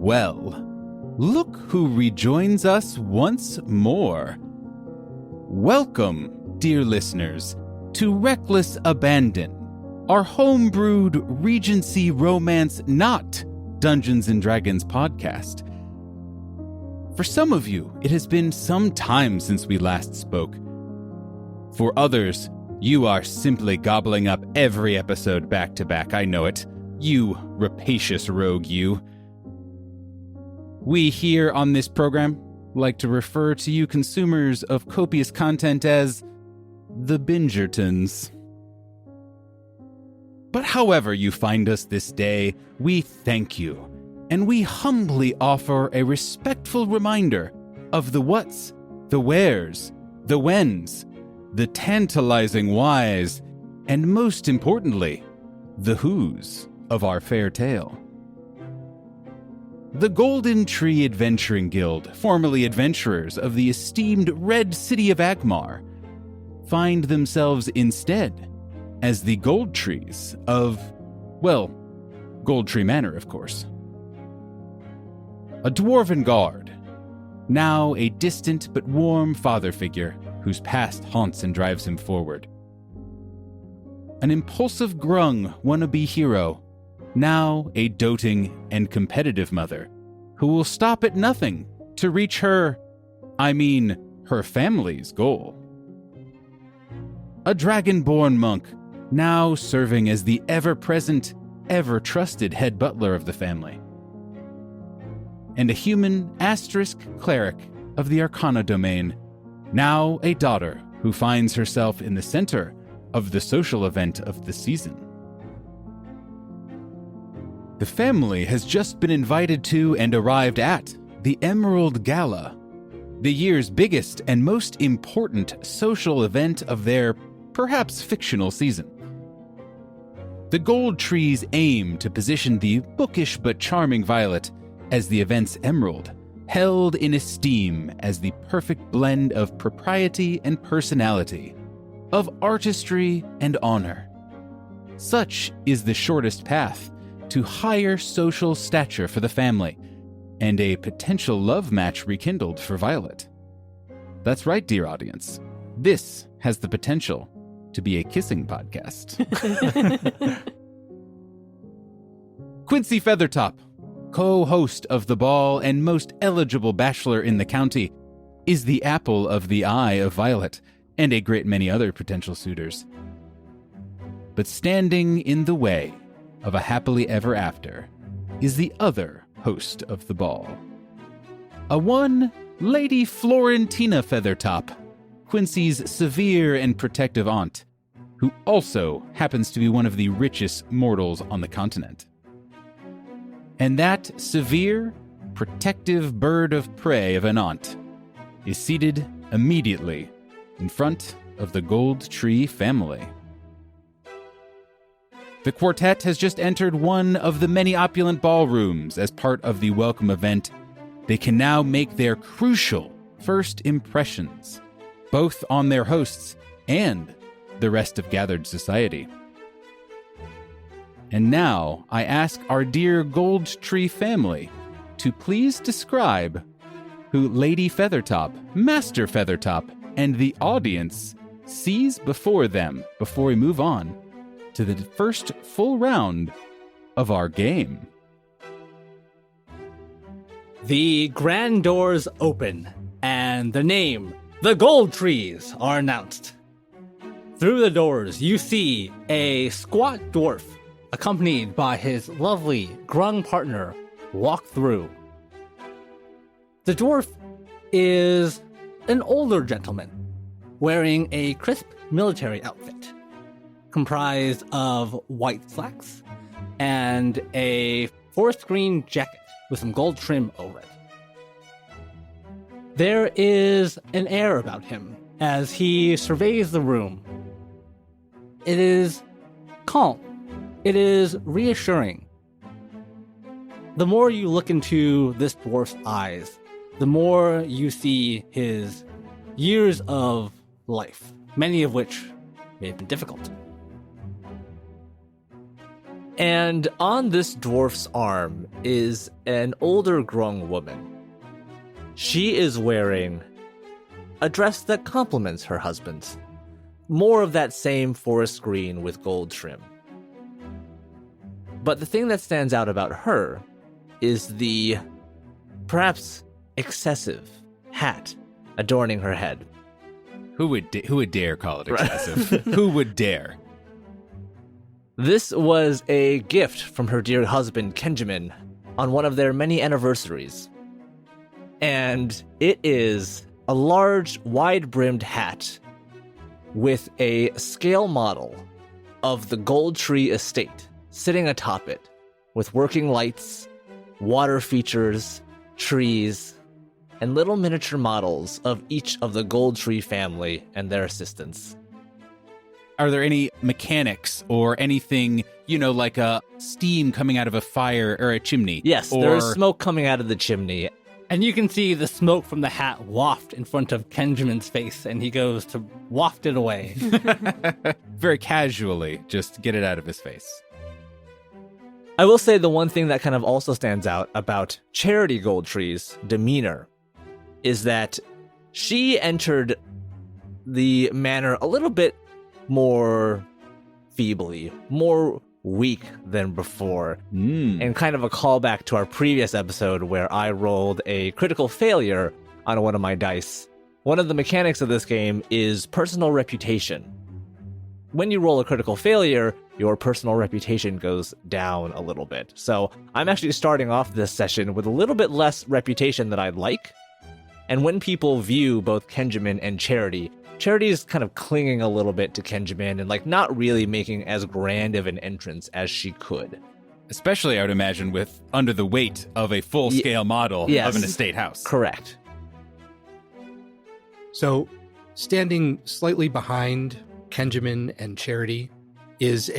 Well. Look who rejoins us once more. Welcome, dear listeners, to Reckless Abandon, our homebrewed Regency romance not Dungeons & Dragons podcast. For some of you, it has been some time since we last spoke. For others, you are simply gobbling up every episode back to back, I know it. You rapacious rogue, you. We here on this program like to refer to you consumers of copious content as the Bingertons. But however you find us this day, we thank you, and we humbly offer a respectful reminder of the whats, the wheres, the whens, the tantalizing whys, and most importantly, the whos of our fair tale. The Golden Tree Adventuring Guild, formerly adventurers of the esteemed Red City of Agmar, find themselves instead as the Gold Trees of, well, Gold Tree Manor, of course. A dwarven guard, now a distant but warm father figure whose past haunts and drives him forward. An impulsive grung wannabe hero, now a doting and competitive mother, who will stop at nothing to reach her family's goal. A dragonborn monk, now serving as the ever-present, ever-trusted head butler of the family. And a human asterisk cleric of the Arcana domain, now a daughter who finds herself in the center of the social event of the season. The family has just been invited to and arrived at the Emerald Gala, the year's biggest and most important social event of their perhaps fictional season. The Gold Trees aim to position the bookish but charming Violet as the event's emerald, held in esteem as the perfect blend of propriety and personality, of artistry and honor. Such is the shortest path to higher social stature for the family, and a potential love match rekindled for Violet. That's right, dear audience. This has the potential to be a kissing podcast. Quincy Feathertop, co-host of the ball and most eligible bachelor in the county, is the apple of the eye of Violet and a great many other potential suitors. But standing in the way of a happily ever after is the other host of the ball. A one Lady Florentina Feathertop, Quincy's severe and protective aunt, who also happens to be one of the richest mortals on the continent. And that severe, protective bird of prey of an aunt is seated immediately in front of the Gold Tree family. The quartet has just entered one of the many opulent ballrooms as part of the welcome event. They can now make their crucial first impressions, both on their hosts and the rest of gathered society. And now I ask our dear Gold Tree family to please describe who Lady Feathertop, Master Feathertop, and the audience sees before them before we move on to the first full round of our game. The grand doors open, and the name, the Gold Trees, are announced. Through the doors, you see a squat dwarf, accompanied by his lovely grung partner, walk through. The dwarf is an older gentleman, wearing a crisp military outfit, comprised of white slacks and a forest green jacket with some gold trim over it. There is an air about him as he surveys the room. It is calm. It is reassuring. The more you look into this dwarf's eyes, the more you see his years of life, many of which may have been difficult. And on this dwarf's arm is an older grown woman. She is wearing a dress that complements her husband's. More of that same forest green with gold trim. But the thing that stands out about her is the perhaps excessive hat adorning her head. Who would dare call it excessive? Who would dare? This was a gift from her dear husband, Kenjamin, on one of their many anniversaries. And it is a large, wide-brimmed hat with a scale model of the Gold Tree estate sitting atop it, with working lights, water features, trees, and little miniature models of each of the Gold Tree family and their assistants. Are there any mechanics or anything, like a steam coming out of a fire or a chimney? Yes, there is smoke coming out of the chimney. And you can see the smoke from the hat waft in front of Kenjamin's face, and he goes to waft it away. Very casually, just get it out of his face. I will say the one thing that kind of also stands out about Charity Goldtree's demeanor is that she entered the manor a little bit more feebly, more weak than before. And kind of a callback to our previous episode where I rolled a critical failure on one of my dice. One of the mechanics of this game is personal reputation. When you roll a critical failure, your personal reputation goes down a little bit. So I'm actually starting off this session with a little bit less reputation than I'd like. And when people view both Kenjamin and Charity, Charity is kind of clinging a little bit to Kenjamin and not really making as grand of an entrance as she could. Especially, I would imagine, with under the weight of a full-scale model of an estate house. Correct. So, standing slightly behind Kenjamin and Charity is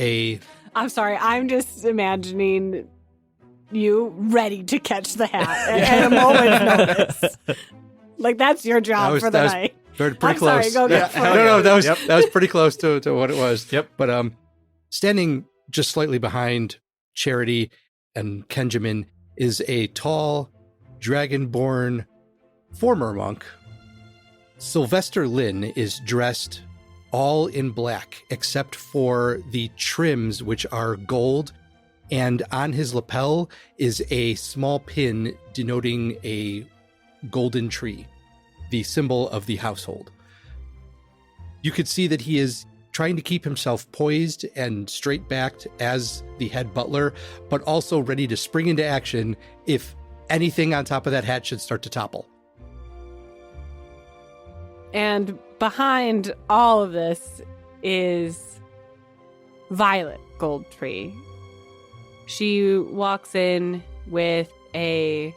I'm sorry, I'm just imagining you ready to catch the hat at a moment's notice. That's your job for the night. Pretty I'm close. Sorry, go get No, that was pretty close to what it was. Yep. But standing just slightly behind Charity and Kenjamin is a tall, dragonborn former monk. Sylvester Lynn is dressed all in black except for the trims, which are gold, and on his lapel is a small pin denoting a golden tree, the symbol of the household. You could see that he is trying to keep himself poised and straight-backed as the head butler, but also ready to spring into action if anything on top of that hat should start to topple. And behind all of this is Violet Goldtree. She walks in with a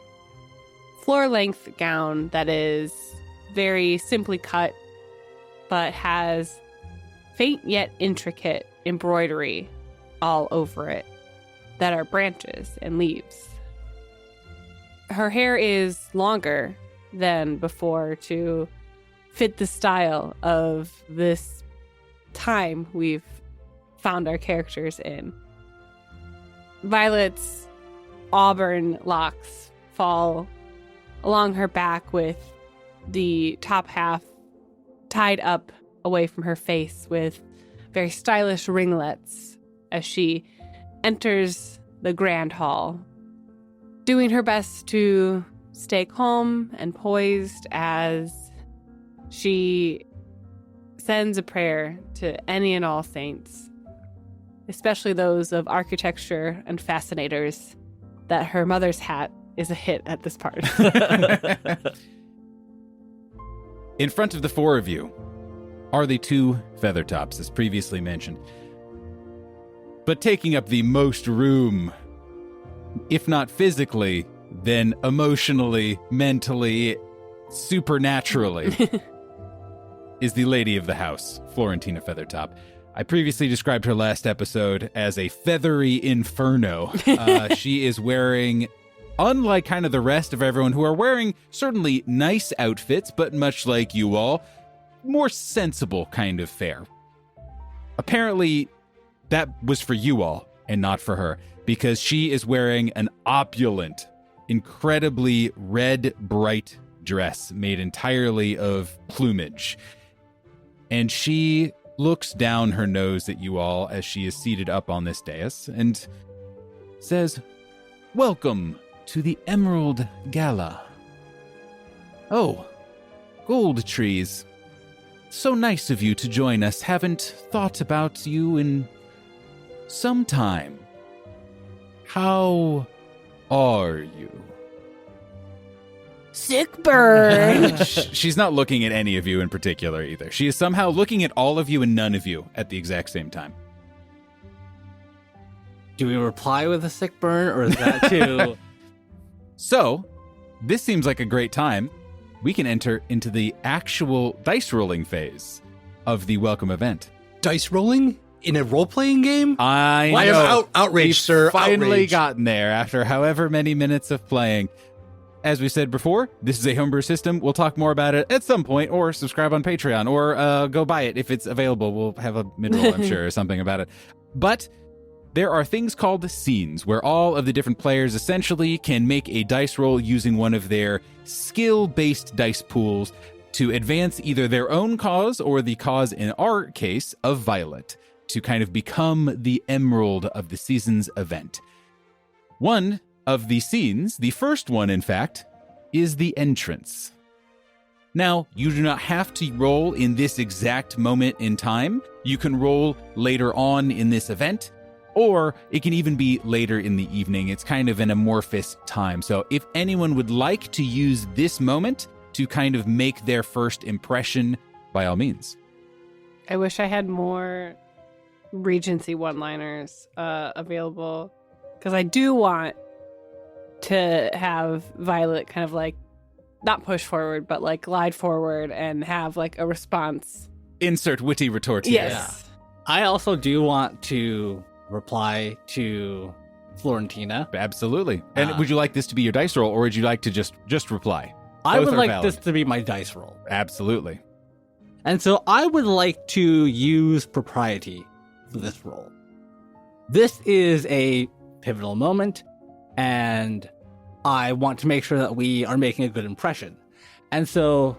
floor-length gown that is very simply cut, but has faint yet intricate embroidery all over it that are branches and leaves. Her hair is longer than before to fit the style of this time we've found our characters in. Violet's auburn locks fall along her back with the top half tied up away from her face with very stylish ringlets as she enters the grand hall, doing her best to stay calm and poised as she sends a prayer to any and all saints, especially those of architecture and fascinators, that her mother's hat is a hit at this party. In front of the four of you are the two Feathertops, as previously mentioned. But taking up the most room, if not physically, then emotionally, mentally, supernaturally, is the lady of the house, Florentina Feathertop. I previously described her last episode as a feathery inferno. She is wearing, unlike kind of the rest of everyone who are wearing certainly nice outfits, but much like you all, more sensible kind of fare. Apparently, that was for you all and not for her, because she is wearing an opulent, incredibly red, bright dress made entirely of plumage. And she looks down her nose at you all as she is seated up on this dais and says, "Welcome to the Emerald Gala. Oh, gold trees. So nice of you to join us. Haven't thought about you in some time. How are you?" Sick burn. She's not looking at any of you in particular either. She is somehow looking at all of you and none of you at the exact same time. Do we reply with a sick burn, or is that too... So, this seems like a great time. We can enter into the actual dice rolling phase of the welcome event. Dice rolling in a role-playing game? I I know. am outraged, We've sir. finally Outraged. gotten there after however many minutes of playing. As we said before, this is a homebrew system. We'll talk more about it at some point, or subscribe on Patreon, or go buy it if it's available. We'll have a mid-roll, I'm sure, or something about it. But there are things called scenes, where all of the different players essentially can make a dice roll using one of their skill-based dice pools to advance either their own cause or the cause, in our case, of Violet, to kind of become the emerald of the season's event. One of the scenes, the first one, in fact, is the entrance. Now, you do not have to roll in this exact moment in time. You can roll later on in this event, or it can even be later in the evening. It's kind of an amorphous time. So if anyone would like to use this moment to kind of make their first impression, by all means. I wish I had more Regency one-liners available, because I do want to have Violet kind of like not push forward, but like glide forward and have like a response. Insert witty retort. Yes. I also do want to reply to Florentina. Absolutely. And would you like this to be your dice roll, or would you like to just reply? I Both would are like valid. this to be my dice roll. Absolutely. And so I would like to use propriety for this roll. This is a pivotal moment, and I want to make sure that we are making a good impression. And so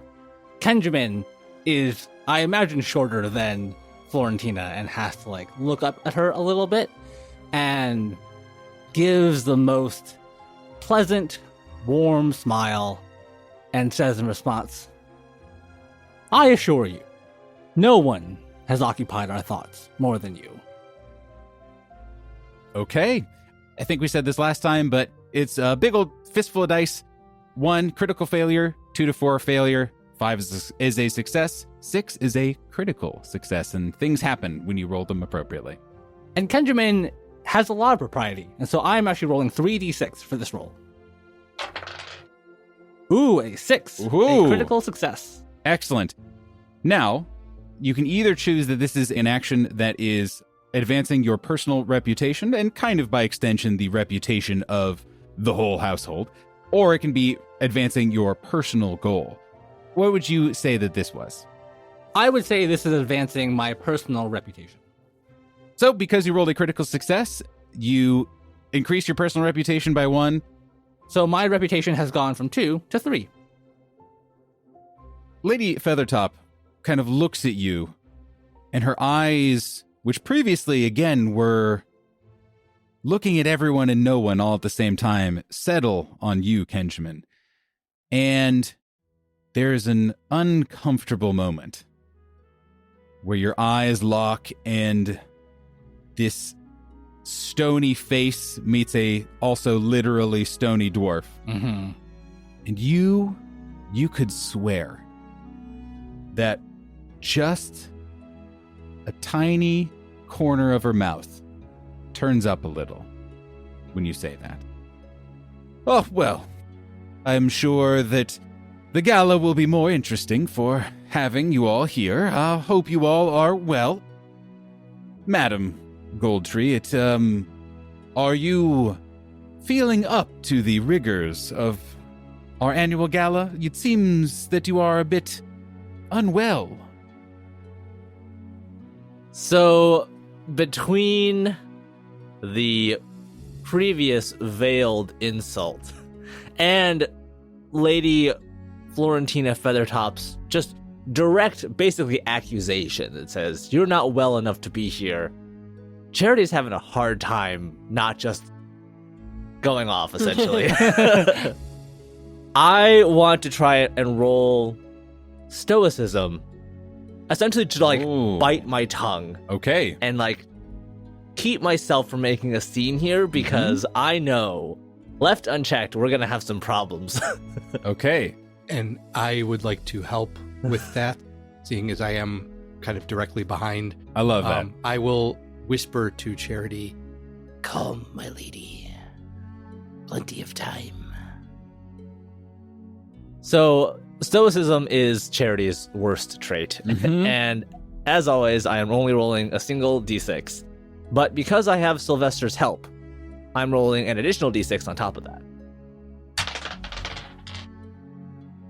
Kenjamin is, I imagine, shorter than Florentina and has to like look up at her a little bit and gives the most pleasant, warm smile and says in response, "I assure you, no one has occupied our thoughts more than you." Okay. I think we said this last time, but it's a big old fistful of dice. 1, critical failure. 2 to 4, failure. 5 is a success. 6 is a critical success, and things happen when you roll them appropriately. And Kenjamin has a lot of propriety, and so I'm actually rolling 3d6 for this roll. Ooh, a 6. Ooh. A critical success. Excellent. Now, you can either choose that this is an action that is advancing your personal reputation, and kind of by extension, the reputation of the whole household, or it can be advancing your personal goal. What would you say that this was? I would say this is advancing my personal reputation. So, because you rolled a critical success, you increase your personal reputation by 1. So my reputation has gone from 2 to 3. Lady Feathertop kind of looks at you, and her eyes, which previously, again, were looking at everyone and no one all at the same time, settle on you, Kenjamin. And there's an uncomfortable moment where your eyes lock and this stony face meets a also literally stony dwarf. Mm-hmm. And you could swear that just a tiny corner of her mouth turns up a little when you say that. Oh, well, I'm sure that the gala will be more interesting for having you all here. I hope you all are well. Madam Goldtree, are you feeling up to the rigors of our annual gala? It seems that you are a bit unwell. So, between the previous veiled insult and Lady Florentina Feathertop's just direct, basically, accusation that says, you're not well enough to be here, Charity's having a hard time not just going off, essentially. I want to try and roll stoicism, essentially to, Ooh. bite my tongue Okay. and, keep myself from making a scene here because I know, left unchecked, we're going to have some problems. Okay. And I would like to help with that, seeing as I am kind of directly behind. I love that. I will whisper to Charity, Calm, my lady. Plenty of time. So, stoicism is Charity's worst trait. Mhm. And as always, I am only rolling a single d6. But because I have Sylvester's help, I'm rolling an additional d6 on top of that.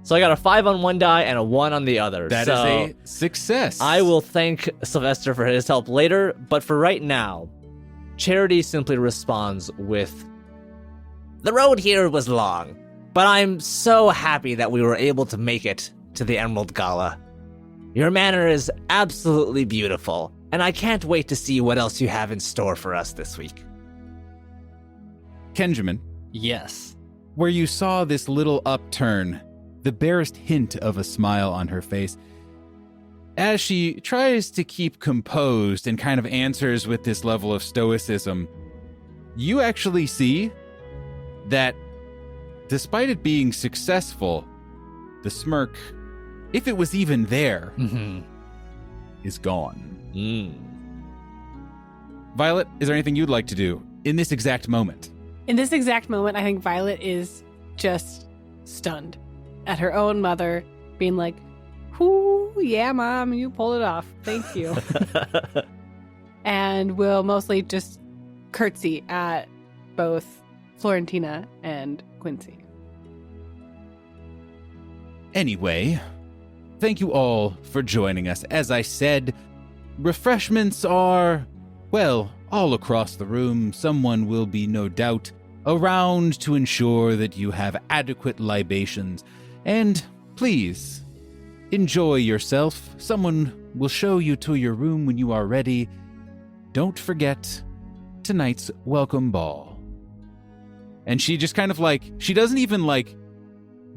So I got a 5 on one die and a 1 on the other. That is a success. I will thank Sylvester for his help later, but for right now, Charity simply responds with, the road here was long, but I'm so happy that we were able to make it to the Emerald Gala. Your manor is absolutely beautiful, and I can't wait to see what else you have in store for us this week. Kenjamin, Yes. where you saw this little upturn, the barest hint of a smile on her face, as she tries to keep composed and kind of answers with this level of stoicism, you actually see that despite it being successful, the smirk, if it was even there, Mm-hmm. is gone. Mm. Violet, is there anything you'd like to do in this exact moment? In this exact moment, I think Violet is just stunned at her own mother being like, "Whoo, yeah, Mom, you pulled it off. Thank you." And will mostly just curtsy at both Florentina and Quincy. Anyway, thank you all for joining us. As I said, refreshments are, well, all across the room. Someone will be, no doubt, around to ensure that you have adequate libations. And please, enjoy yourself. Someone will show you to your room when you are ready. Don't forget tonight's welcome ball. And she just kind of she doesn't even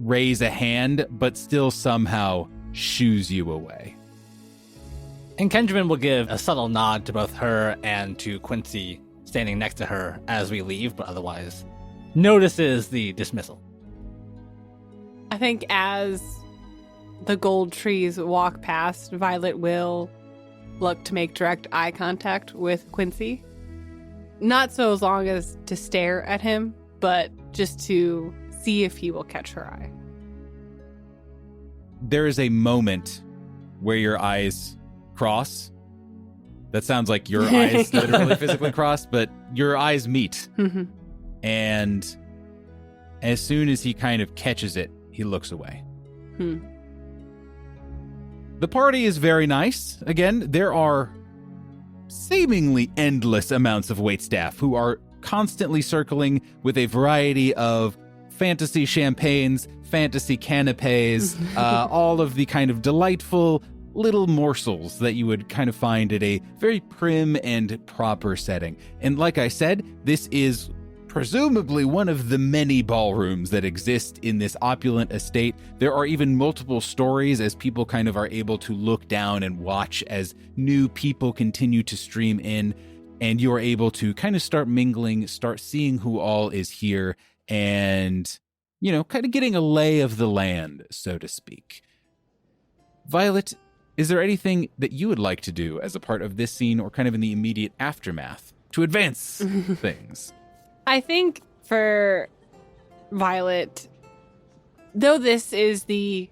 raise a hand, but still somehow shoos you away. And Kenjamin will give a subtle nod to both her and to Quincy standing next to her as we leave, but otherwise notices the dismissal. I think as the gold trees walk past, Violet will look to make direct eye contact with Quincy. Not so as long as to stare at him, but just to see if he will catch her eye. There is a moment where your eyes cross. That sounds like your eyes literally physically cross, but your eyes meet. Mhm. And as soon as he kind of catches it, he looks away. Hmm. The party is very nice. Again, there are seemingly endless amounts of waitstaff who are constantly circling with a variety of fantasy champagnes, fantasy canapes, all of the kind of delightful little morsels that you would kind of find at a very prim and proper setting. And like I said, this is presumably one of the many ballrooms that exist in this opulent estate. There are even multiple stories as people kind of are able to look down and watch as new people continue to stream in, and you are able to kind of start mingling, start seeing who all is here, and, you know, kind of getting a lay of the land, so to speak. Violet, is there anything that you would like to do as a part of this scene or kind of in the immediate aftermath to advance things? I think for Violet, though this is the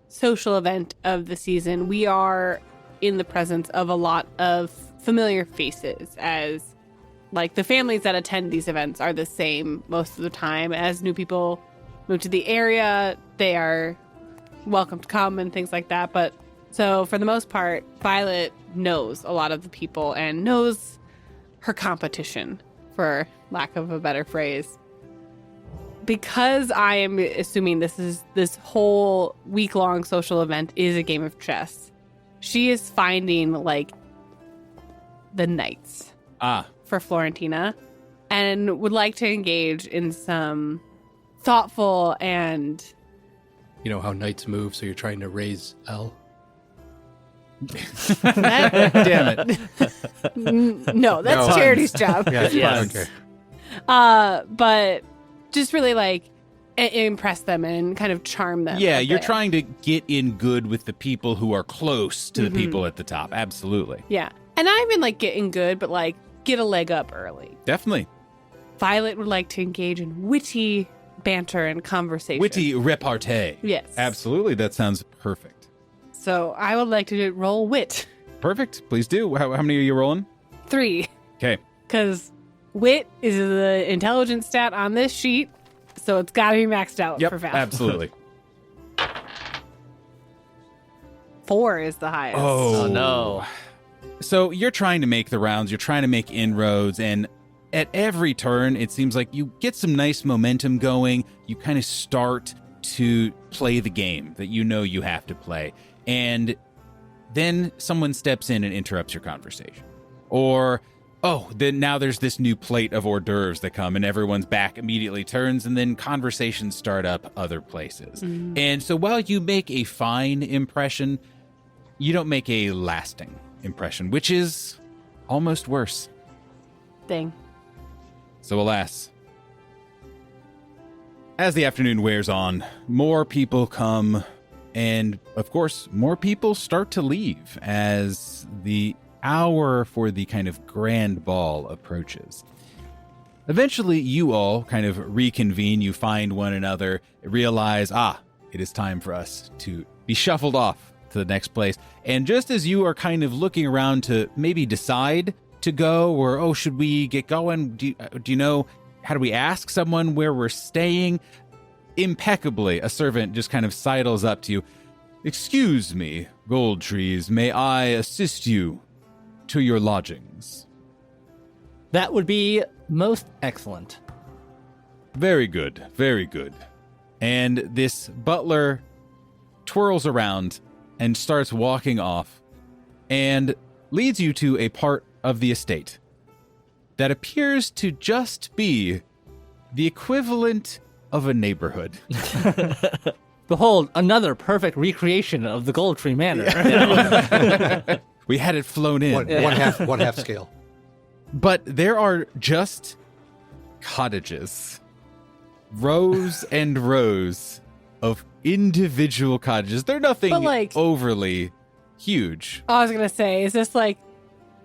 social event of the season, we are in the presence of a lot of familiar faces, as like the families that attend these events are the same most of the time. As new people move to the area, they are welcome to come and things like that. But so for the most part, Violet knows a lot of the people and knows her competition, for lack of a better phrase. Because I am assuming this whole week-long social event is a game of chess, she is finding like the knights for Florentina and would like to engage in some thoughtful and... You know how knights move, so you're trying to raise L? Damn it. No, that's No. Charity's job. Yeah, Yes. okay. But just really like impress them and kind of charm them. Yeah, a you're bit. trying to get in good with the people who are close to the people at the top. Absolutely. Yeah. And I even like getting good, but like get a leg up early. Definitely. Violet would like to engage in witty banter and conversation. Witty repartee. Yes. Absolutely. That sounds perfect. So I would like to roll wit. Perfect. Please do. How many are you rolling? 3. Okay. Because wit is the intelligence stat on this sheet. So it's got to be maxed out for Yep. Val. Absolutely. 4 is the highest. Oh, no. So you're trying to make the rounds, you're trying to make inroads, and at every turn, it seems like you get some nice momentum going. You kind of start to play the game that you know you have to play. And then someone steps in and interrupts your conversation. Or, then now there's this new plate of hors d'oeuvres that come, and everyone's back immediately turns, and then conversations start up other places. And so while you make a fine impression, you don't make a lasting impression, which is almost worse. Thing. So alas, as the afternoon wears on, more people come, and of course, more people start to leave as the hour for the kind of grand ball approaches. Eventually, you all kind of reconvene, you find one another, realize, it is time for us to be shuffled off to the next place. And just as you are kind of looking around to maybe decide to go, or, should we get going? Do you know, how do we ask someone where we're staying? Impeccably, a servant just kind of sidles up to you. Excuse me, Gold Trees, may I assist you to your lodgings? That would be most excellent. Very good, very good. And this butler twirls around and starts walking off and leads you to a part of the estate that appears to just be the equivalent of a neighborhood. Behold, another perfect recreation of the Gold Tree Manor. We had it flown in. One half scale. But there are just cottages. Rows and rows of individual cottages. They're nothing But, like- overly huge. I was going to say, is this like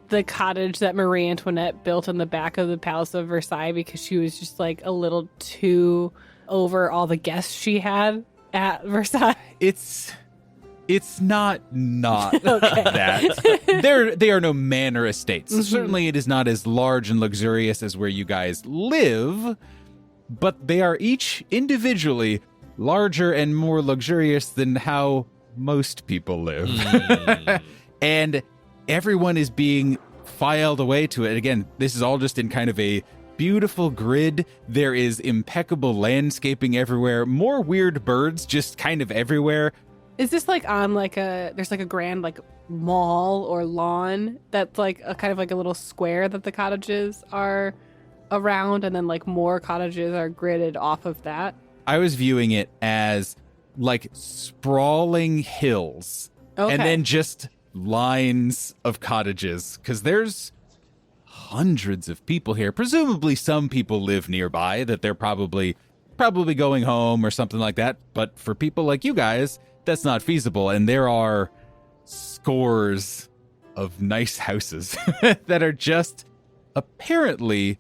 the cottage that Marie Antoinette built in the back of the Palace of Versailles because she was just like a little too over all the guests she had at Versailles? It's not that. They are no manor estates. Certainly it is not as large and luxurious as where you guys live, but they are each individually larger and more luxurious than how most people live. And everyone is being filed away to it. Again, this is all just in kind of a beautiful grid. There is impeccable landscaping everywhere. More weird birds just kind of everywhere. Is this like on like there's like a grand like mall or lawn that's like a kind of like a little square that the cottages are around, and then like more cottages are gridded off of that? I was viewing it as like sprawling hills Okay. and then just lines of cottages, because there's hundreds of people here. Presumably some people live nearby that they're probably going home or something like that. But for people like you guys, that's not feasible. And there are scores of nice houses that are just apparently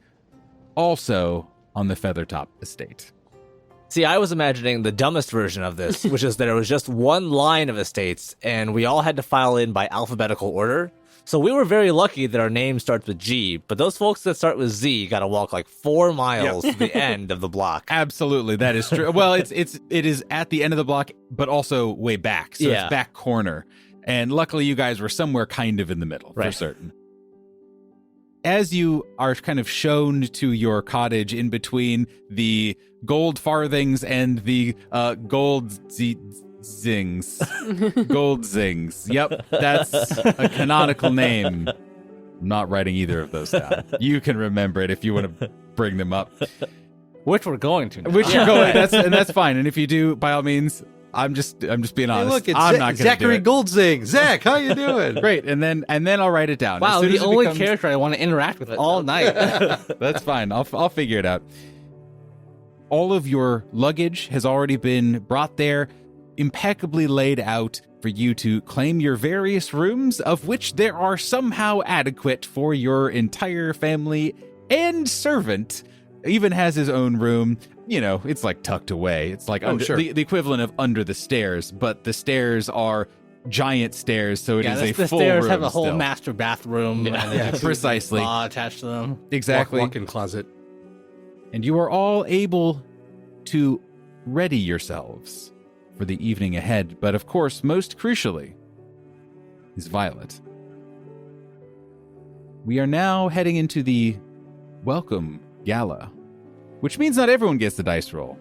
also on the Feathertop estate. See, I was imagining the dumbest version of this, which is that there was just one line of estates, and we all had to file in by alphabetical order. So we were very lucky that our name starts with G, but those folks that start with Z got to walk like 4 miles to the end of the block. Absolutely, that is true. Well, it is at the end of the block, but also way back, so Yeah. it's back corner. And luckily, you guys were somewhere kind of in the middle, for Right. certain. As you are kind of shown to your cottage in between the gold farthings and the gold zings. Gold zings. Yep, that's a canonical name. I'm not writing either of those down. You can remember it if you want to bring them up. Which we're going to now. Which you're going, that's fine. And if you do, by all means, I'm just being Hey, honest. look, it's I'm not gonna Zachary do it. Goldzing. Zach, how you doing? Great, and then I'll write it down. Wow, As soon the as it only becomes- character I want to interact with all night. That's fine. I'll figure it out. All of your luggage has already been brought there, impeccably laid out for you to claim your various rooms, of which there are somehow adequate for your entire family, and servant even has his own room. You know, it's like tucked away. It's like sure. the equivalent of under the stairs, but the stairs are giant stairs, so it is a the full stairs room have a whole still. master bathroom. Yeah. and Yeah, a precisely. spa attached to them. Exactly. Walk-in closet. And you are all able to ready yourselves for the evening ahead. But of course, most crucially, is Violet. We are now heading into the welcome gala, which means not everyone gets the dice roll.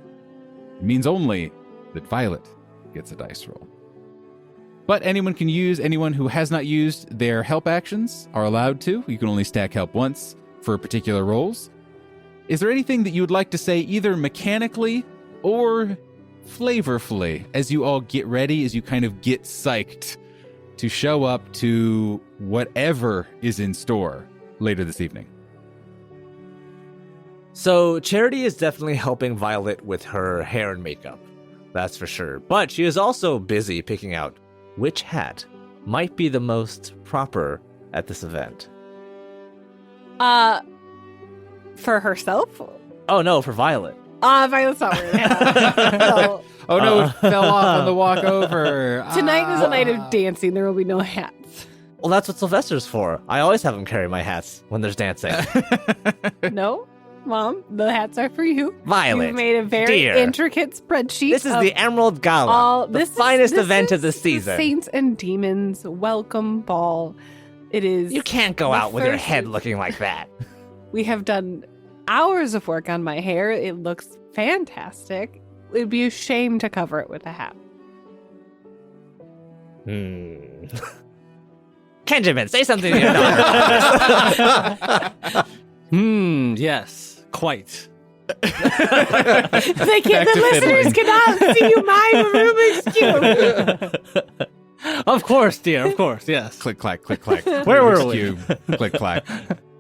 It means only that Violet gets a dice roll. But anyone who has not used their help actions are allowed to. You can only stack help once for particular roles. Is there anything that you would like to say either mechanically or flavorfully as you all get ready, as you kind of get psyched to show up to whatever is in store later this evening? So Charity is definitely helping Violet with her hair and makeup. That's for sure. But she is also busy picking out which hat might be the most proper at this event. For herself? Oh no, for Violet. Violet's not wearing a hat. No. Oh no, it fell off on the walk over. Tonight is a night of dancing. There will be no hats. Well, that's what Sylvester's for. I always have him carry my hats when there's dancing. No, Mom, the hats are for you. Violet, You've made a very dear. intricate spreadsheet. This is of the Emerald Gala, the finest event of the is season. Saints and Demons Welcome Ball. It is. You can't go the out with your first- head looking like that. We have done hours of work on my hair. It looks fantastic. It'd be a shame to cover it with a hat. Kenjamin, say something to your daughter. Yes, quite. The Back to listeners fiddling. cannot see my Rubik's Cube. Of course, dear, of course, yes. Click, clack, click, clack. Where were Rubik's we? Cube. Click, clack.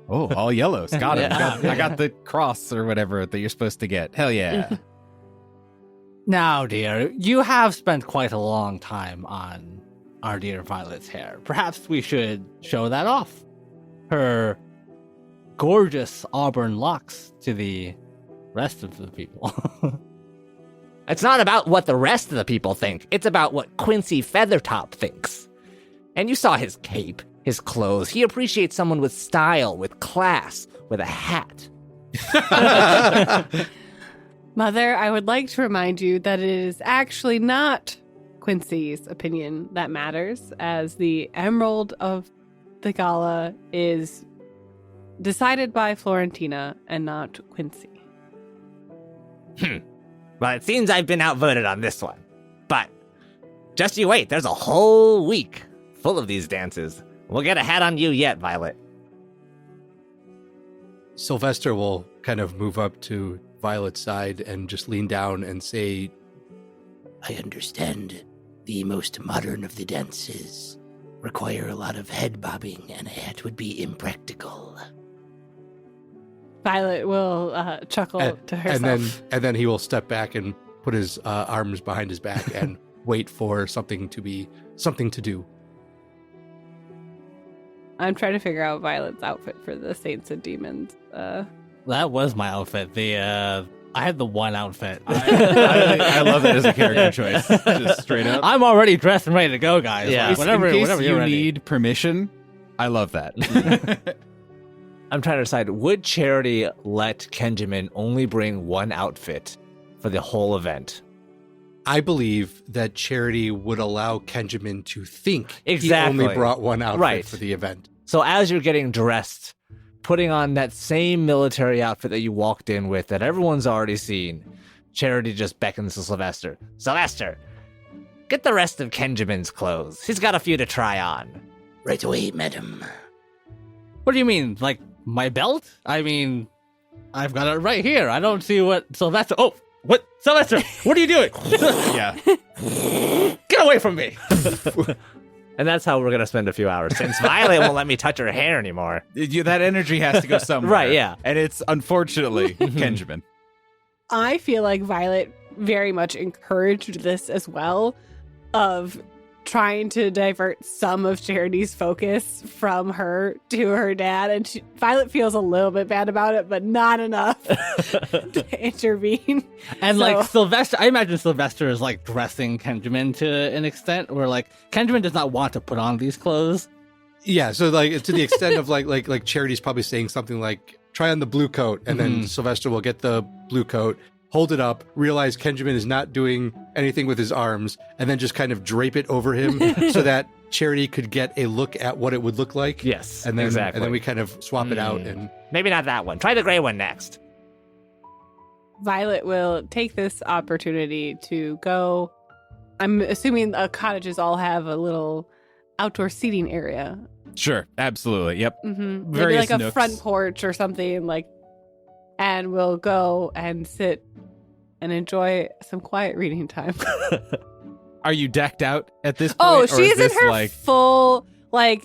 Oh, all yellows. Got it. Yeah. I got the cross or whatever that you're supposed to get. Hell yeah. Now, dear, you have spent quite a long time on our dear Violet's hair. Perhaps we should show that off. Her gorgeous auburn locks to the rest of the people. It's not about what the rest of the people think. It's about what Quincy Feathertop thinks. And you saw his cape, his clothes. He appreciates someone with style, with class, with a hat. Mother, I would like to remind you that it is actually not Quincy's opinion that matters, as the Emerald of the Gala is decided by Florentina and not Quincy. Well, it seems I've been outvoted on this one. But just you wait, there's a whole week full of these dances. We'll get a hat on you yet, Violet. Sylvester will kind of move up to Violet's side and just lean down and say, I understand the most modern of the dances require a lot of head bobbing, and a hat would be impractical. Violet will chuckle to herself. and then he will step back and put his arms behind his back and wait for something to do. I'm trying to figure out Violet's outfit for the Saints and Demons. That was my outfit. The I had the one outfit. I love that as a character choice. Just straight up. I'm already dressed and ready to go, guys. Yeah. Like, whenever in case you're you ready. need permission, I love that. I'm trying to decide, would Charity let Kenjamin only bring one outfit for the whole event? I believe that Charity would allow Kenjamin to think Exactly. he only brought one outfit Right. for the event. So as you're getting dressed, putting on that same military outfit that you walked in with that everyone's already seen, Charity just beckons to Sylvester. Sylvester, get the rest of Kenjamin's clothes. He's got a few to try on. Right away, madam. What do you mean? Like my belt? I mean, I've got it right here. I don't see what Sylvester. Oh, what? Sylvester, what are you doing? Yeah. Get away from me. And that's how we're going to spend a few hours, since Violet won't let me touch her hair anymore. That energy has to go somewhere. Right, yeah. And it's unfortunately Kenjamin. I feel like Violet very much encouraged this as well, of trying to divert some of Charity's focus from her to her dad. And Violet feels a little bit bad about it, but not enough to intervene. And So- like Sylvester, I imagine Sylvester is like dressing Kenjamin to an extent where like Kenjamin does not want to put on these clothes. Yeah, so like to the extent of like Charity's probably saying something like, try on the blue coat, and then Sylvester will get the blue coat, hold it up, realize Kenjamin is not doing anything with his arms, and then just kind of drape it over him so that Charity could get a look at what it would look like. Yes, and then, exactly. And then we kind of swap it out. And Maybe not that one. Try the gray one next. Violet will take this opportunity to go. I'm assuming cottages all have a little outdoor seating area. Sure. Absolutely. Yep. Maybe Various like a nooks. front porch or something, like, and we'll go and sit and enjoy some quiet reading time. Are you decked out at this point? Oh, or is she's in this her like full, like,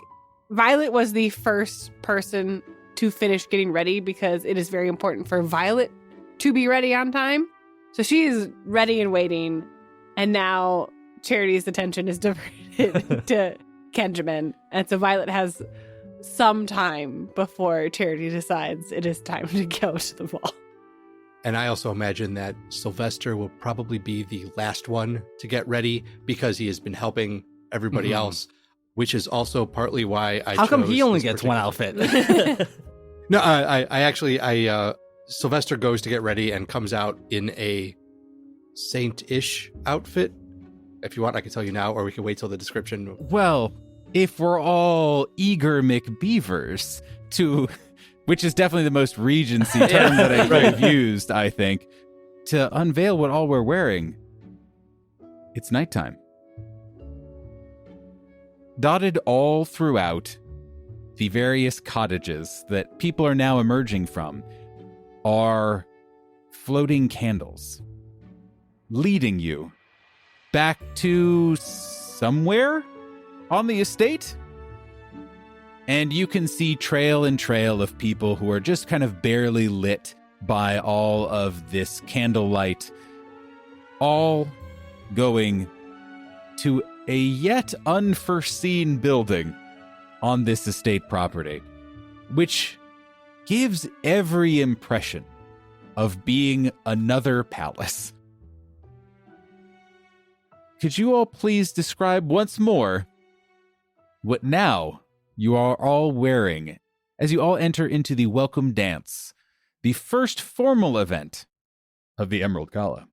Violet was the first person to finish getting ready because it is very important for Violet to be ready on time. So she is ready and waiting. And now Charity's attention is diverted to Kenjamin. And so Violet has some time before Charity decides it is time to go to the ball. And I also imagine that Sylvester will probably be the last one to get ready because he has been helping everybody else, which is also partly why I How come chose he only this gets one particular- outfit? No, I actually Sylvester goes to get ready and comes out in a saint-ish outfit. If you want, I can tell you now, or we can wait till the description. Well, if we're all eager McBeavers to, which is definitely the most Regency term that I've used, I think, to unveil what all we're wearing, it's nighttime. Dotted all throughout the various cottages that people are now emerging from are floating candles, leading you back to somewhere on the estate. And you can see trail and trail of people who are just kind of barely lit by all of this candlelight, all going to a yet unforeseen building on this estate property, which gives every impression of being another palace. Could you all please describe once more what now you are all wearing as you all enter into the welcome dance, the first formal event of the Emerald Gala?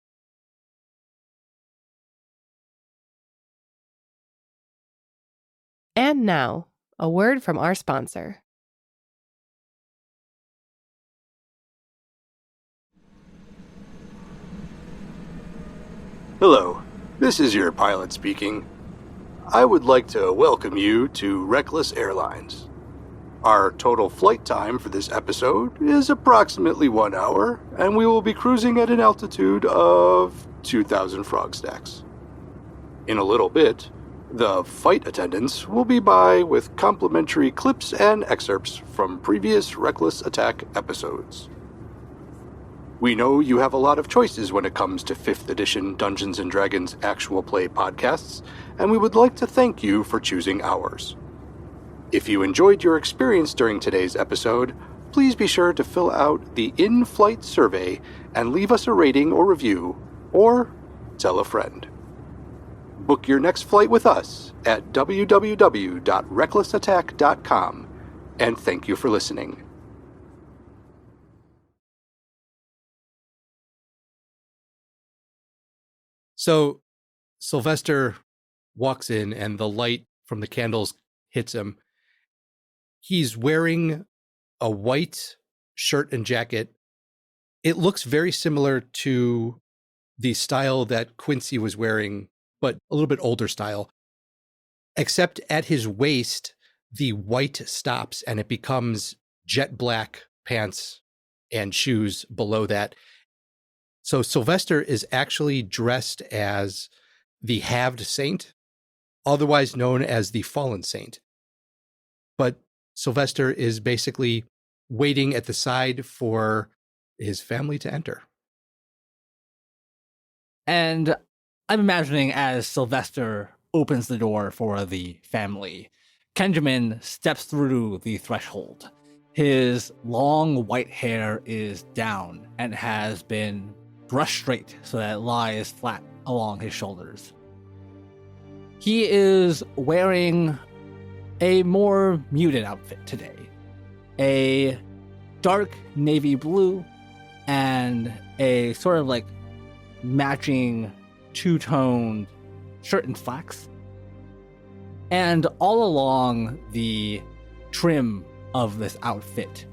And now, a word from our sponsor. Hello, this is your pilot speaking. I would like to welcome you to Reckless Airlines. Our total flight time for this episode is approximately 1 hour, and we will be cruising at an altitude of 2,000 frog stacks. In a little bit, the flight attendants will be by with complimentary clips and excerpts from previous Reckless Attack episodes. We know you have a lot of choices when it comes to 5th edition Dungeons & Dragons actual play podcasts, and we would like to thank you for choosing ours. If you enjoyed your experience during today's episode, please be sure to fill out the in-flight survey and leave us a rating or review, or tell a friend. Book your next flight with us at www.recklessattack.com, and thank you for listening. So Sylvester walks in and the light from the candles hits him. He's wearing a white shirt and jacket. It looks very similar to the style that Quincy was wearing, but a little bit older style. Except at his waist, the white stops and it becomes jet black pants and shoes below that. So Sylvester is actually dressed as the halved saint, otherwise known as the fallen saint. But Sylvester is basically waiting at the side for his family to enter. And I'm imagining as Sylvester opens the door for the family, Kenjamin steps through the threshold. His long white hair is down and has been brushed straight so that it lies flat along his shoulders. He is wearing a more muted outfit today. A dark navy blue and a sort of like matching two-toned shirt and slacks. And all along the trim of this outfit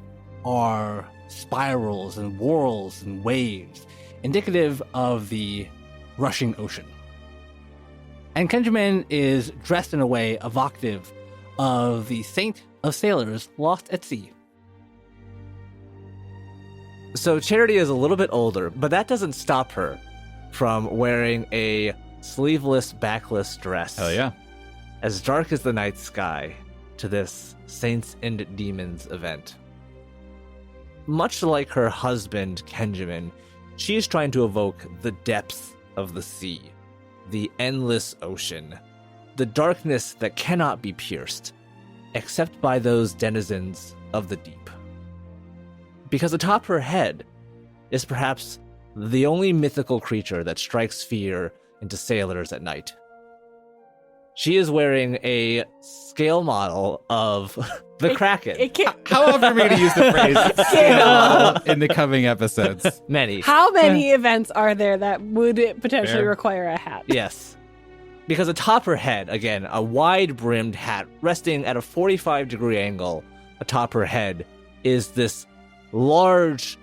are spirals and whorls and waves, indicative of the rushing ocean. And Kenjamin is dressed in a way evocative of the saint of sailors lost at sea. So Charity is a little bit older, but that doesn't stop her from wearing a sleeveless, backless dress. Hell yeah. As dark as the night sky to this Saints and Demons event. Much like her husband, Kenjamin, she is trying to evoke the depths of the sea, the endless ocean, the darkness that cannot be pierced, except by those denizens of the deep. Because atop her head is perhaps the only mythical creature that strikes fear into sailors at night. She is wearing a scale model of the Kraken. It can't. How often are we going to use the phrase scale in the coming episodes? Many. How many events are there that would potentially Fair. require a hat? Yes. Because atop her head, again, a wide-brimmed hat resting at a 45-degree angle atop her head is this large,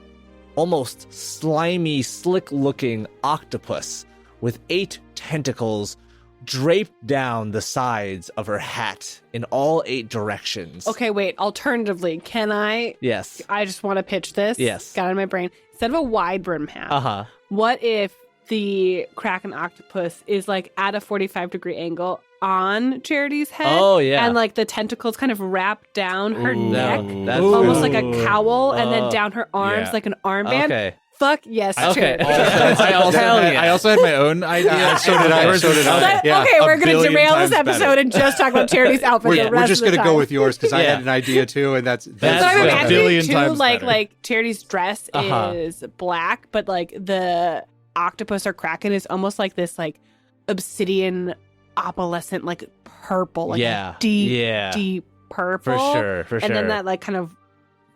almost slimy, slick-looking octopus with 8 tentacles draped down the sides of her hat in all 8 directions. Okay, wait. Alternatively, can I? Yes. I just want to pitch this. Yes. Got it in my brain. Instead of a wide brim hat, Uh-huh. what if the Kraken octopus is like at a 45-degree angle on Charity's head? Oh, yeah. And like the tentacles kind of wrap down her Ooh, neck, that's almost good. like a cowl, and then Oh. down her arms Yeah. like an armband. Okay. Fuck yes, Okay. Charity. I also had my own idea. So did I. So did I. But- Yeah. okay, we're a going to billion derail this times episode better. and just talk about Charity's outfit the We're rest just of the going to time. go with yours because I Yeah. had an idea too, and that's But I'm That's imagining billion too, times like better. Charity's dress Uh-huh. is black, but like the octopus or Kraken is almost like this like obsidian opalescent like purple, like Yeah. deep, Yeah. deep purple. For sure. And then that like kind of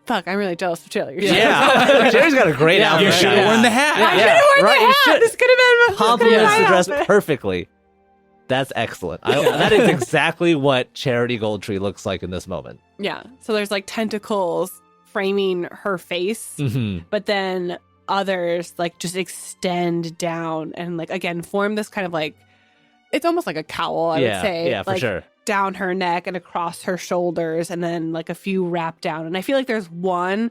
fuck, I'm really jealous of Chili. Yeah. Charity's got a great Yeah. outfit. You should have worn the hat. I should have worn right, the you hat. should. This could have been Compliments my the dress outfit. perfectly. That's excellent. That is exactly what Charity Goldtree looks like in this moment. Yeah. So there's like tentacles framing her face, Mm-hmm. but then others like just extend down and like again form this kind of like it's almost like a cowl, I would say. Yeah, for like, sure. down her neck and across her shoulders, and then like a few wrap down. And I feel like there's one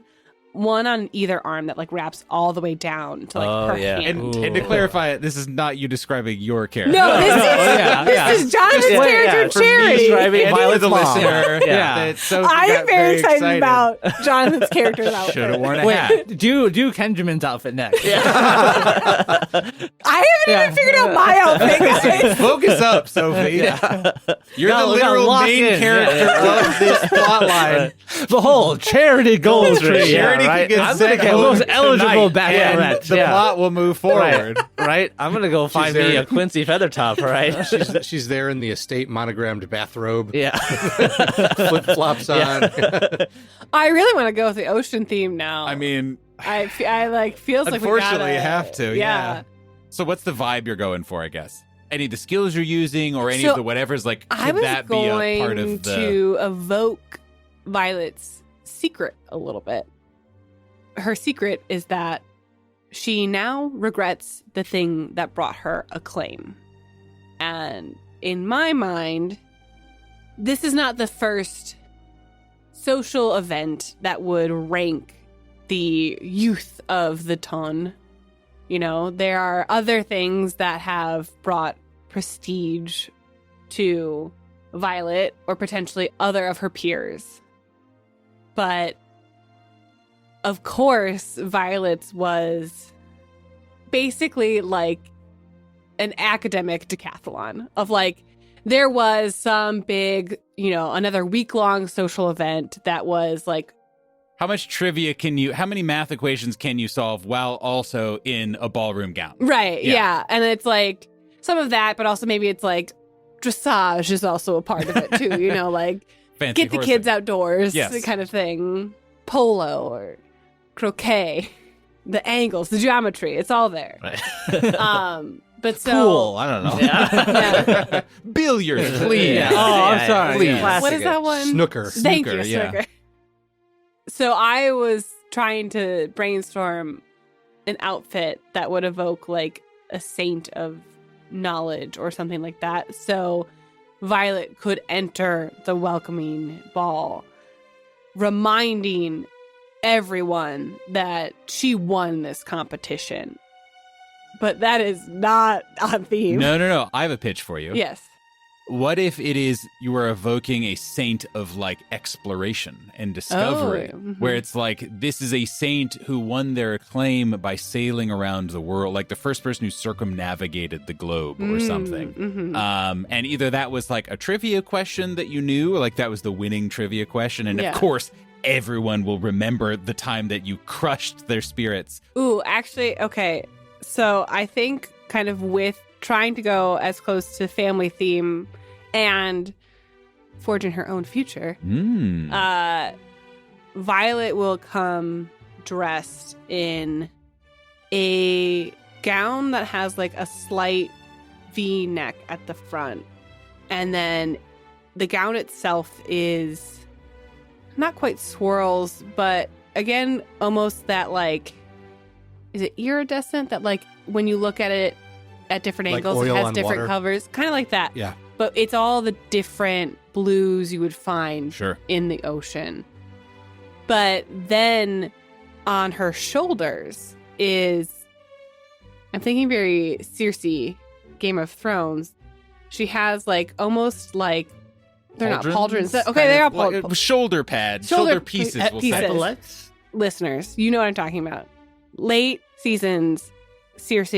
on either arm that like wraps all the way down to like Oh, her yeah. hand. And to clarify, this is not you describing your character. No, this is yeah. this is Jonathan's Yeah, character for me Charity. describing And Violet's the mom. listener, Yeah. that so I got am very excited about Jonathan's character's outfit. Should have worn a Wait, hat. do Kenjamin's outfit next. I haven't even figured out my outfit, guys. Focus up, Sophie. You're Gotta- the gotta literal lock main in. character Yeah. of this plotline. Behold, Charity Goldtree. Charity right? get I'm sent gonna get home most eligible tonight, and bachelorette. the yeah. plot will move forward. Right? I'm gonna go find me there. a Quincy Feathertop, all right? She's there in the estate monogrammed bathrobe, yeah. flip flops on. I really want to go with the ocean theme now. I mean, I like feels like we unfortunately, gotta, you have to. Yeah. So what's the vibe you're going for, I guess? Any of the skills you're using or any So of the whatever's like, I could was that be going a part of the... to evoke Violet's secret a little bit. Her secret is that she now regrets the thing that brought her acclaim. And in my mind, this is not the first social event that would rank the youth of the ton. You know, there are other things that have brought prestige to Violet or potentially other of her peers. But of course, Violet's was basically like an academic decathlon of like, there was some big, you know, another week-long social event that was like, How many math equations can you solve while also in a ballroom gown? right, Yeah. yeah. And it's like some of that, but also maybe it's like dressage is also a part of it too, you know, like Fancy get the horsing. kids outdoors, Yes. kind of thing. Polo or croquet, the angles, the geometry, it's all there. Right. But so Pool. I don't know. Yeah. Billiards, please. Yeah. Oh, I'm sorry. Please. Yeah. What is that one? Snooker. Thank you, Snooker, yeah. snooker. So I was trying to brainstorm an outfit that would evoke like a saint of knowledge or something like that. So Violet could enter the welcoming ball, reminding everyone that she won this competition. But that is not on theme. No. I have a pitch for you. Yes. What if it is you are evoking a saint of like exploration and discovery, Oh, mhm. where it's like this is a saint who won their acclaim by sailing around the world, like the first person who circumnavigated the globe or something. Mhm. And either that was like a trivia question that you knew, or like that was the winning trivia question, and Yeah. of course everyone will remember the time that you crushed their spirits. Ooh, actually, okay. So I think kind of with trying to go as close to family theme and forging her own future, Violet will come dressed in a gown that has like a slight V-neck at the front. And then the gown itself is not quite swirls, but again, almost that like, is it iridescent? That like when you look at it at different Like angles, it oil has on different water? colors. Kind of like that. Yeah. But it's all the different blues you would find Sure. in the ocean. But then on her shoulders is, I'm thinking very Circe, Game of Thrones. She has like almost like, they're not pauldrons. Okay, Kind they are of like shoulder pads, shoulder pieces. We'll say. pieces. Listeners, you know what I'm talking about. Late seasons, Circe,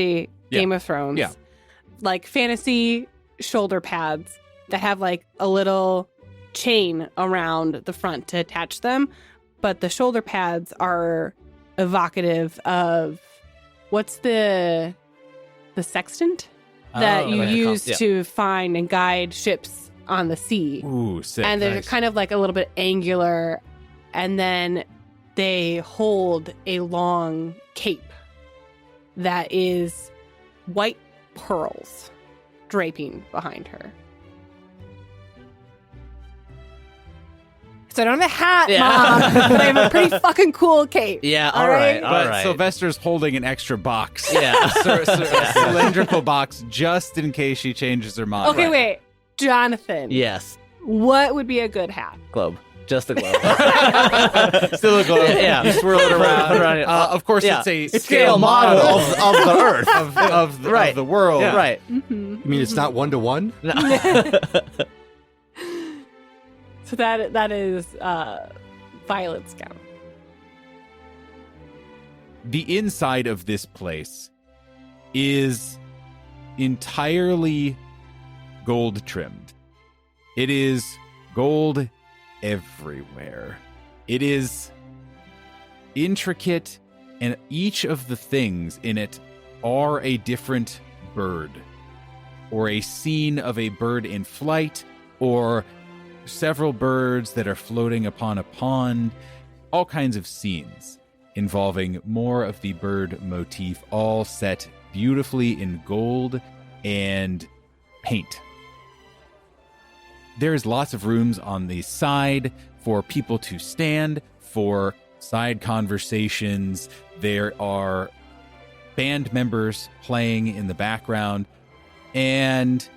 Game of Thrones. Yeah. Like fantasy shoulder pads that have like a little chain around the front to attach them. But the shoulder pads are evocative of what's the sextant that Oh, you like a use yeah. to find and guide ships on the sea. Ooh, sick. And they're Nice. kind of like a little bit angular, and then they hold a long cape that is white pearls draping behind her. So I don't have a hat, Yeah. Mom, but I have a pretty fucking cool cape. Yeah, All all right. right. All But right. Sylvester's holding an extra box. Yeah. A cylindrical box just in case she changes her mind. Okay, wait. Jonathan, Yes. what would be a good hat? Globe. Just a globe. Still a globe. Yeah. You swirl it around. Put it around it. Of course, Yeah. it's a It's scale model of the Earth. of the, Right. of the world. Yeah. Right. Mm-hmm. You mean it's not 1-to-1? No. So that is Violet's gown. The inside of this place is entirely gold trimmed. It is gold everywhere. It is intricate, and each of the things in it are a different bird, or a scene of a bird in flight, or several birds that are floating upon a pond, all kinds of scenes involving more of the bird motif, all set beautifully in gold and paint. There's lots of rooms on the side for people to stand, for side conversations. There are band members playing in the background, and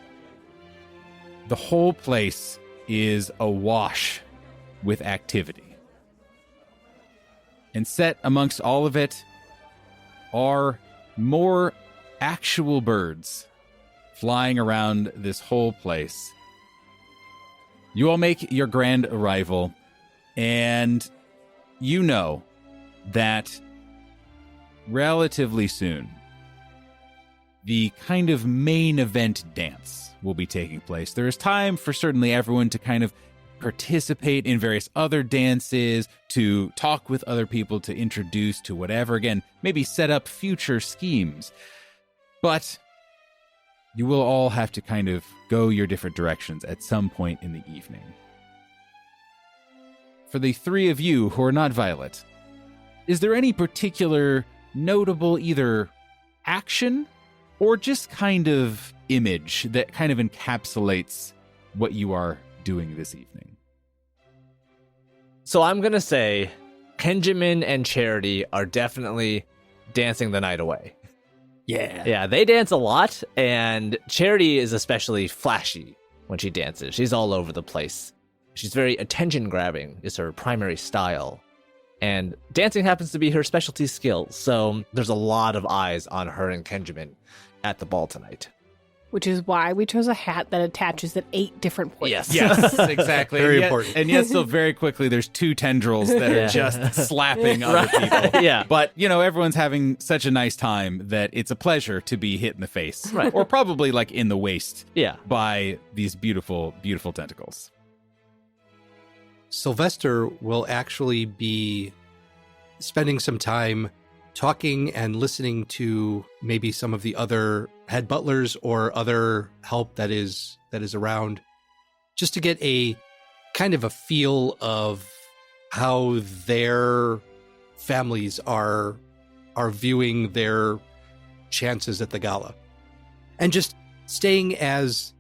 the whole place is awash with activity. And set amongst all of it are more actual birds flying around this whole place. You all make your grand arrival, and you know that relatively soon, the kind of main event dance will be taking place. There is time for certainly everyone to kind of participate in various other dances, to talk with other people, to introduce to whatever. Again, maybe set up future schemes. But you will all have to kind of go your different directions at some point in the evening. For the three of you who are not Violet, is there any particular notable either action or just kind of image that kind of encapsulates what you are doing this evening? So I'm going to say Kenjamin and Charity are definitely dancing the night away. Yeah. Yeah, they dance a lot, and Charity is especially flashy when she dances. She's all over the place. She's very attention-grabbing, is her primary style. And dancing happens to be her specialty skill, so there's a lot of eyes on her and Kenjamin at the ball tonight. Which is why we chose a hat that attaches at 8 different points. Yes, exactly. Very and important. And yet, so very quickly, there's 2 tendrils that are just slapping other people. Yeah. But, everyone's having such a nice time that it's a pleasure to be hit in the face. Right. Or probably like in the waist Yeah. by these beautiful, beautiful tentacles. Sylvester will actually be spending some time talking and listening to maybe some of the other head butlers or other help that is around, just to get a kind of a feel of how their families are viewing their chances at the gala, and just staying as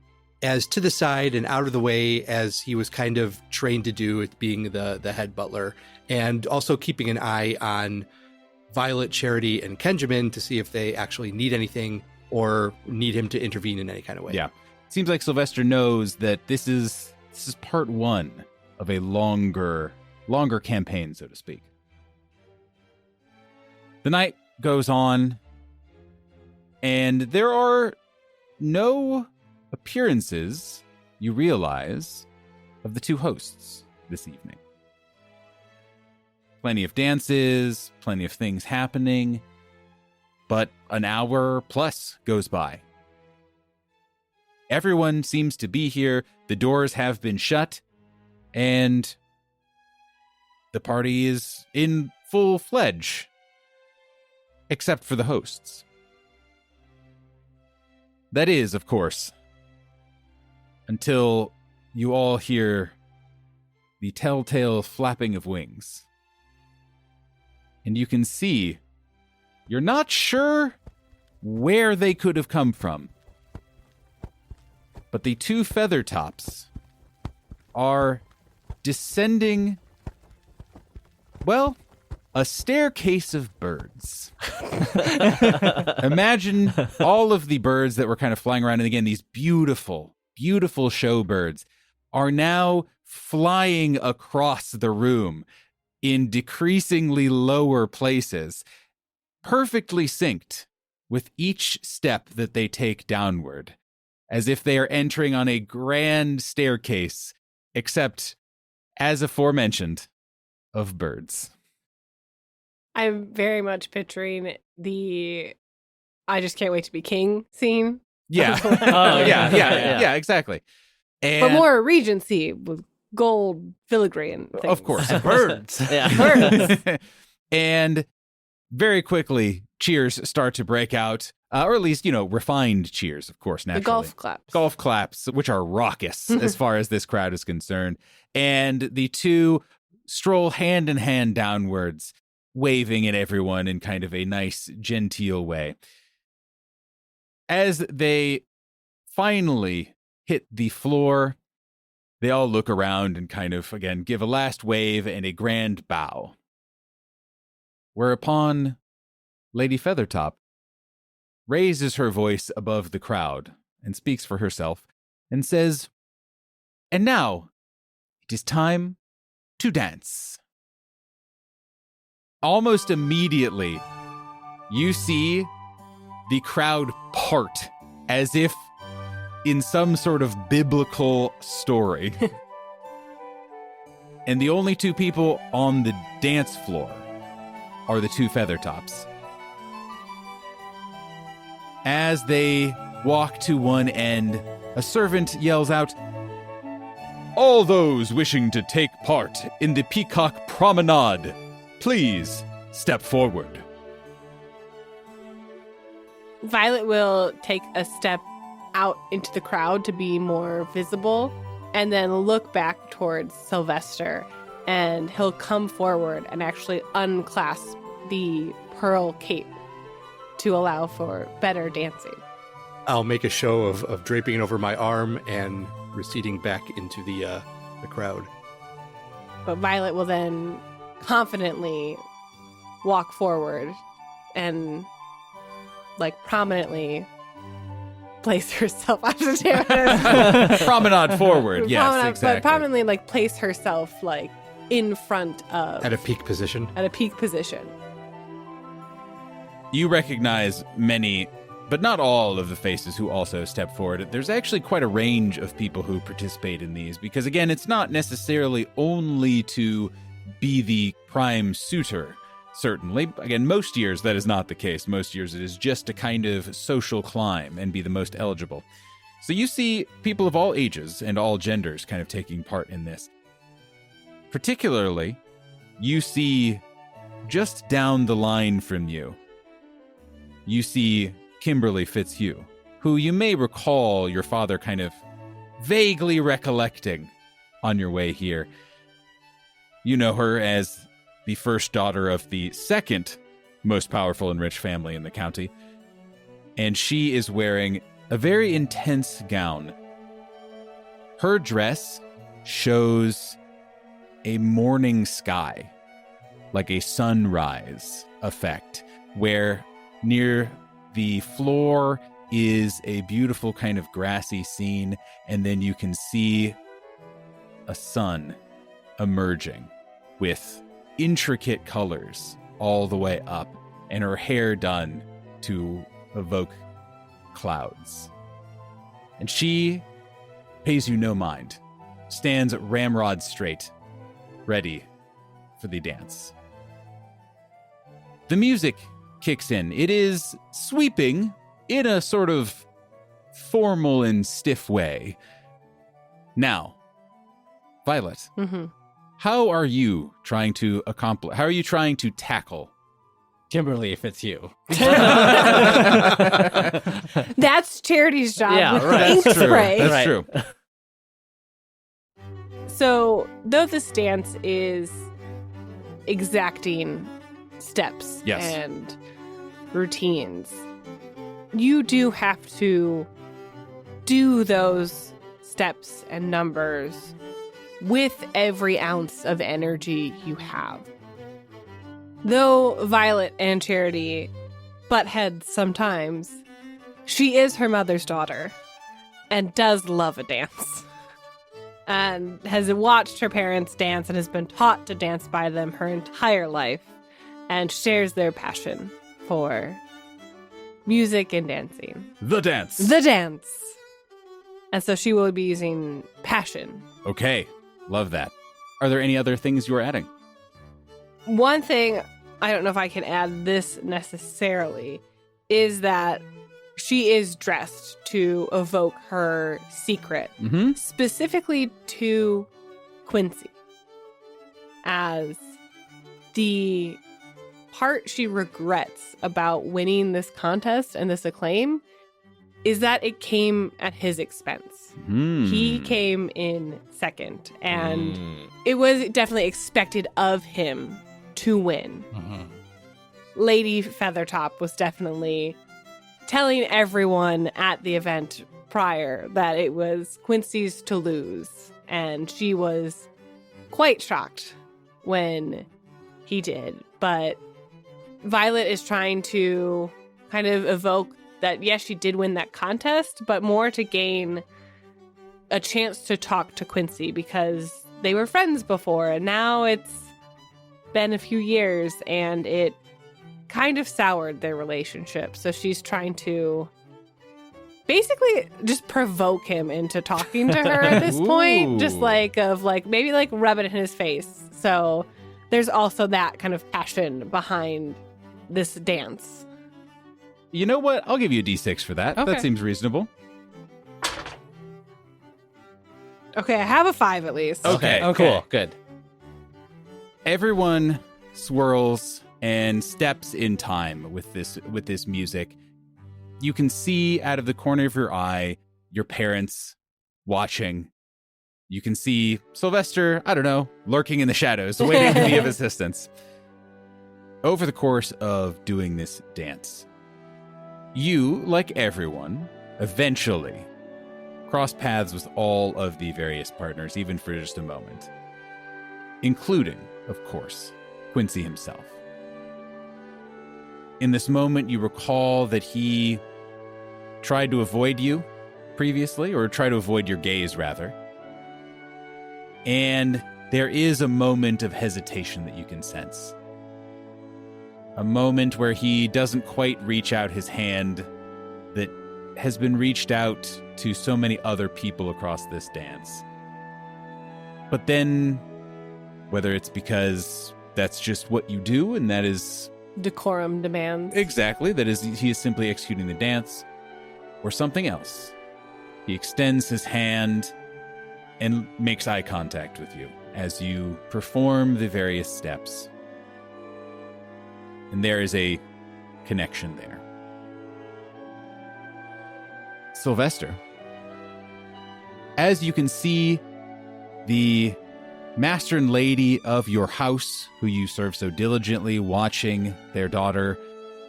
to the side and out of the way as he was kind of trained to do, at being the head butler, and also keeping an eye on Violet, Charity, and Kenjamin to see if they actually need anything or need him to intervene in any kind of way. Yeah. Seems like Sylvester knows that this is part 1 of a longer campaign, so to speak. The night goes on, and there are no appearances, you realize, of the 2 hosts this evening. Plenty of dances, plenty of things happening, but an hour plus goes by. Everyone seems to be here, the doors have been shut, and the party is in full fledge, except for the hosts. That is, of course, until you all hear the telltale flapping of wings. And you can see, you're not sure where they could have come from, but the 2 feather tops are descending, well, a staircase of birds. Imagine all of the birds that were kind of flying around, and again, these beautiful, beautiful show birds are now flying across the room in decreasingly lower places, perfectly synced with each step that they take downward, as if they are entering on a grand staircase, except, as aforementioned, of birds. I'm very much picturing the I just can't wait to be king scene. Yeah. Yeah, exactly. And But more Regency with gold filigree and things. of course. Birds. Yeah. Birds. And very quickly, cheers start to break out, or at least, refined cheers, of course, naturally. The golf claps. Golf claps, which are raucous as far as this crowd is concerned. And the two stroll hand in hand downwards, waving at everyone in kind of a nice, genteel way. As they finally hit the floor, they all look around and kind of, again, give a last wave and a grand bow. Whereupon Lady Feathertop raises her voice above the crowd and speaks for herself and says, "And now, it is time to dance." Almost immediately, you see the crowd part as if in some sort of biblical story. And the only two people on the dance floor are the two Feathertops. As they walk to one end, a servant yells out, "All those wishing to take part in the Peacock Promenade, please step forward." Violet will take a step out into the crowd to be more visible and then look back towards Sylvester, and he'll come forward and actually unclasp the pearl cape to allow for better dancing. I'll make a show of draping it over my arm and receding back into the crowd. But Violet will then confidently walk forward and prominently place herself. Promenade forward, yes, exactly. But prominently place herself in front of At a peak position. You recognize many, but not all of the faces who also step forward. There's actually quite a range of people who participate in these because, again, it's not necessarily only to be the prime suitor. Certainly. Again, most years that is not the case. Most years it is just to kind of social climb and be the most eligible. So you see people of all ages and all genders kind of taking part in this. Particularly, you see just down the line from you, you see Kimberly Fitzhugh, who you may recall your father kind of vaguely recollecting on your way here. You know her as the first daughter of the second most powerful and rich family in the county. And she is wearing a very intense gown. Her dress shows a morning sky, like a sunrise effect, where near the floor is a beautiful kind of grassy scene, and then you can see a sun emerging with intricate colors all the way up, and her hair done to evoke clouds. And she pays you no mind, stands ramrod straight, ready for the dance. The music kicks in. It is sweeping in a sort of formal and stiff way. Now, Violet, how are you trying to tackle Kimberly Fitzhugh? That's Charity's job. Yeah, with right. ink That's true. spray. That's Right. true. So, though this dance is exacting steps Yes. and routines, you do have to do those steps and numbers with every ounce of energy you have. Though Violet and Charity butt heads sometimes, she is her mother's daughter and does love a dance. And has watched her parents dance and has been taught to dance by them her entire life, and shares their passion for music and dancing. The dance. The dance. And so she will be using passion. Okay, love that. Are there any other things you are adding? One thing, I don't know if I can add this necessarily, is that she is dressed to evoke her secret, specifically to Quincy, as the part she regrets about winning this contest and this acclaim is that it came at his expense. He came in second, and it was definitely expected of him to win. Lady Feathertop was definitely telling everyone at the event prior that it was Quincy's to lose, and she was quite shocked when he did. But Violet is trying to kind of evoke that, yes, she did win that contest, but more to gain a chance to talk to Quincy because they were friends before, and now it's been a few years and it kind of soured their relationship. So she's trying to basically just provoke him into talking to her at this point, just maybe rub it in his face. So there's also that kind of passion behind this dance. You know what? I'll give you a D6 for that. Okay. That seems reasonable. Okay, I have a 5 at least. Okay. Cool. Good. Everyone swirls and steps in time with this music. You can see out of the corner of your eye your parents watching. You can see Sylvester, I don't know, lurking in the shadows, waiting to be of assistance. Over the course of doing this dance, you, like everyone, eventually cross paths with all of the various partners, even for just a moment, including, of course, Quincy himself. In this moment, you recall that he tried to avoid you previously, or tried to avoid your gaze, rather. And there is a moment of hesitation that you can sense. A moment where he doesn't quite reach out his hand that has been reached out to so many other people across this dance. But then, whether it's because that's just what you do and that is... Decorum demands. Exactly, that is, he is simply executing the dance, or something else. He extends his hand and makes eye contact with you as you perform the various steps. And there is a connection there. Sylvester, as you can see, the master and lady of your house, who you serve so diligently, watching their daughter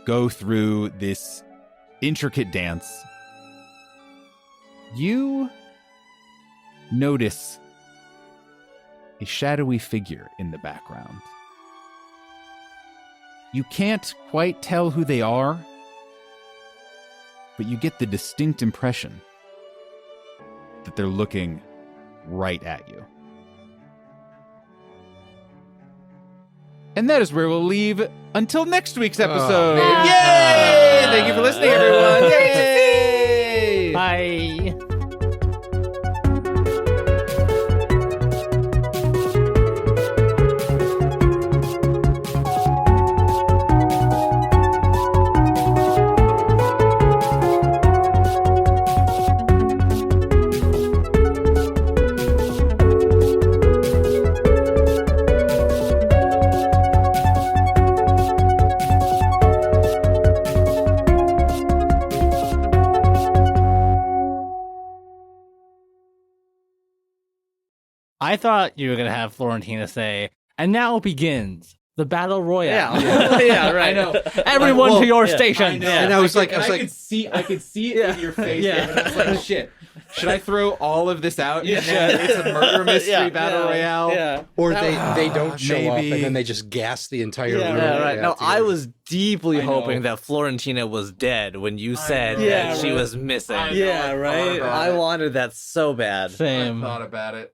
go through this intricate dance, you notice a shadowy figure in the background. You can't quite tell who they are, but you get the distinct impression that they're looking right at you. And that is where we'll leave until next week's episode. Oh. Yay! Thank you for listening, everyone. Yay! Bye. I thought you were going to have Florentina say, and now begins the battle royale. Yeah, right. I know. Everyone to your I station. know. And I was like, I could see it in your face. Yeah. And I was like, shit. Should I throw all of this out? Yeah. It's a murder mystery battle royale. Yeah. Or they don't show Maybe. up and then they just gas the entire Yeah, room. Yeah, right. No, together. I was deeply I know. hoping that Florentina was dead when you said know. that Yeah, she right. was missing. I know, Yeah, I thought right? about I it. wanted that so bad. Same. I thought about it.